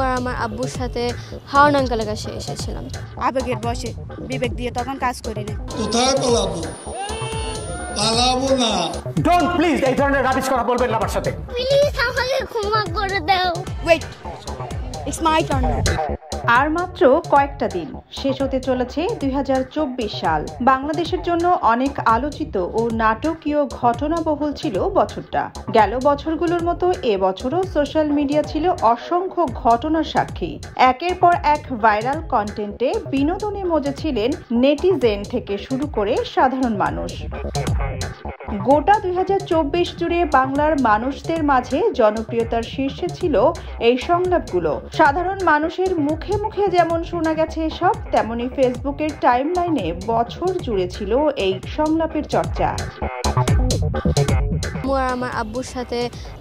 আর আমার আব্বুর সাথে হাওন আঙ্কেলের কাছে এসেছিলাম। আবেগের বসে বিবেক দিয়ে তখন কাজ করি না। কোথায় পালাবো? পালাবো না। ডোন্ট প্লিজ এই ধরনের রাবিশ কথা বলবেন না আমার সাথে। প্লিজ আমাকে ক্ষমা করে দাও। Wait, it's my turn. আর মাত্র কয়েকটা দিন শেষ হতে চলেছে ২০২৪ সাল। বাংলাদেশের জন্য অনেক আলোচিত ও নাটকীয় ঘটনাবহুল ছিল বছরটা। গেল বছরগুলোর মতো এবছরও সোশ্যাল মিডিয়া ছিল অসংখ্য ঘটনার সাক্ষী। একের পর এক ভাইরাল কন্টেন্টে বিনোদনে মজেছিলেন নেটিজেন থেকে শুরু করে সাধারণ মানুষ। গোটা ২০২৪ জুড়ে বাংলার মানুষদের মাঝে জনপ্রিয়তার শীর্ষে ছিল এই সংলাপগুলো। সাধারণ মানুষের মুখে মুখে যেমন শোনা গেছে এসব, তেমনি ফেসবুকের টাইমলাইনে বছর জুড়ে ছিল এই সংলাপের চর্চা। আর আমার আব্বুর সাথে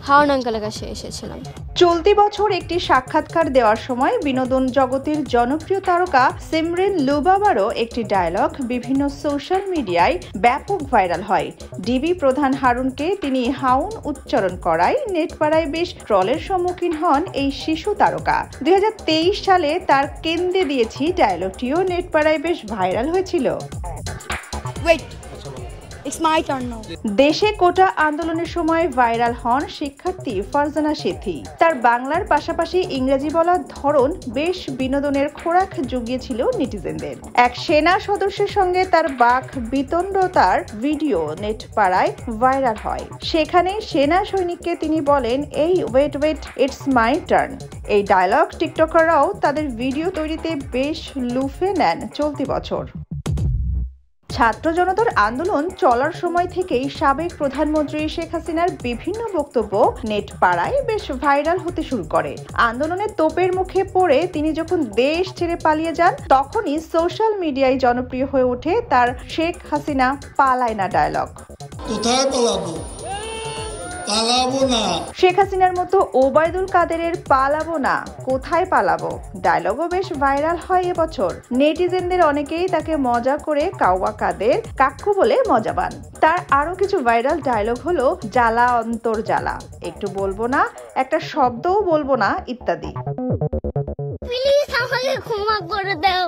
হাওন আঙ্কেলের কাছে এসেছিলাম। চলতি বছর একটি সাক্ষাৎকার দেওয়ার সময় বিনোদন জগতের জনপ্রিয় তারকা সিমরেন লুবাবারও একটি ডায়লগ বিভিন্ন সোশ্যাল মিডিয়ায় ব্যাপক ভাইরাল হয়। ডিবি প্রধান হারুনকে তিনি হাউন উচ্চারণ করায় নেটপাড়ায় বেশ ট্রলের সম্মুখীন হন এই শিশু তারকা। ২০২৩ সালে তার কেন্দ্রে দিয়েছি ডায়লগটিও নেটপাড়ায় বেশ ভাইরাল হয়েছিল। Wait, it's my turn now. দেশে কোটা আন্দোলনের সময় ভাইরাল হন শিক্ষার্থী ফারজানা সেথী। তার বাংলার পাশাপাশি ইংরেজি বলার ধরন বেশ বিনোদনের খোরাক জুগিয়েছিল নেটিজেনদের। এক সেনা সদস্যের সঙ্গে তার বাক বিতণ্ডতার ভিডিও নেট পাড়ায় ভাইরাল হয়। সেখানে সেনা সৈনিককে তিনি বলেন, এই wait wait, it's my turn. এই ডায়লগ টিকটকাররাও তাদের ভিডিও তৈরিতে বেশ লুফে নেন চলতি বছর। ছাত্র জনতার আন্দোলন চলার সময় থেকেই সাবেক প্রধানমন্ত্রী শেখ হাসিনার বিভিন্ন বক্তব্য নেট পাড়ায় বেশ ভাইরাল হতে শুরু করে। আন্দোলনের তোপের মুখে পড়ে তিনি যখন দেশ ছেড়ে পালিয়ে যান, তখনই সোশ্যাল মিডিয়ায় জনপ্রিয় হয়ে ওঠে তার শেখ হাসিনা পালায় না ডায়লগ। কোথায় পালাবো? পালাবো না। শেখ হাসিনার মতো ওবায়দুল কাদেরের পালাবো না, কোথায় পালাবো ডায়লগও বেশ ভাইরাল হয় এবছর। নেটিজেনদের অনেকেই তাকে মজা করে কাওয়া কাদের কাক্কু বলে মজা পান। তার আরো কিছু ভাইরাল ডায়লগ হলো জ্বালা অন্তর জ্বালা, একটু বলবো না, একটা শব্দও বলবো না ইত্যাদি। প্লিজ আমাকে ক্ষমা করে দাও।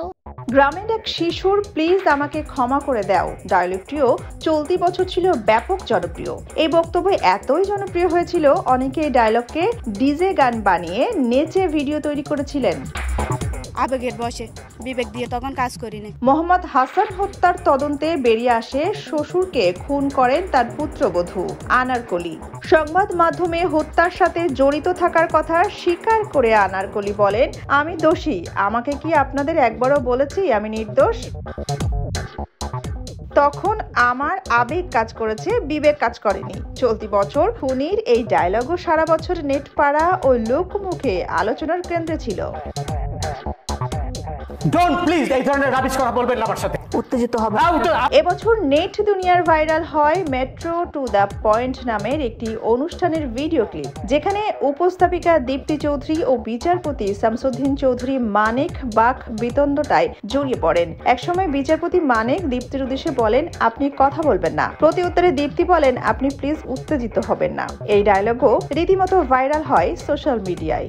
গ্রামের এক শিশুর প্লিজ আমাকে ক্ষমা করে দাও ডায়লগটিও চলতি বছর ছিল ব্যাপক জনপ্রিয়। এই বক্তব্য এতই জনপ্রিয় হয়েছিল, অনেকে এই ডায়লগকে ডিজে গান বানিয়ে নেচে ভিডিও তৈরি করেছিলেন। আবেগের বসে বিবেক দিয়ে তখন কাজ করি না। মোহাম্মদ হাসান হত্যার তদন্তে বেরিয়ে আসে শ্বশুরকে খুন করেন তার পুত্রবধূ আনারকলি। সংবাদ মাধ্যমে হত্যার সাথে জড়িত থাকার কথা স্বীকার করে আনারকলি বলেন, আমি দোষী, আমাকে কি আপনাদের একবারও বলেছি আমি নির্দোষ? তখন আমার আবেগ কাজ করেছে, বিবেক কাজ করেনি। চলতি বছর খুনির এই ডায়লগও সারা বছর নেট পাড়া ও লোকমুখে আলোচনার কেন্দ্রে ছিল। ডোন্ট প্লিজ এই ধরনের রাবিশ কথা বলবেন না আমার সাথে। উত্তেজিত হবে। এবছর নেট দুনিয়ার ভাইরাল হয় মেট্রো টু দ্য পয়েন্ট নামের একটি অনুষ্ঠানের ভিডিও ক্লিপ, যেখানে উপস্থাপিকা দীপ্তি চৌধুরী ও বিচারপতি শামসুদ্দিন চৌধুরী মানিক বাক বিতণ্ডতায় জড়িয়ে পড়েন। একসময় বিচারপতি মানিক দীপ্তির উদ্দেশ্যে বলেন, আপনি কথা বলবেন না। প্রতি উত্তরে দীপ্তি বলেন, আপনি প্লিজ উত্তেজিত হবেন না। এই ডায়লগও রীতিমতো ভাইরাল হয় সোশ্যাল মিডিয়ায়।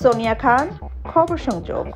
সোনিয়া খান, খবর সংযোগ।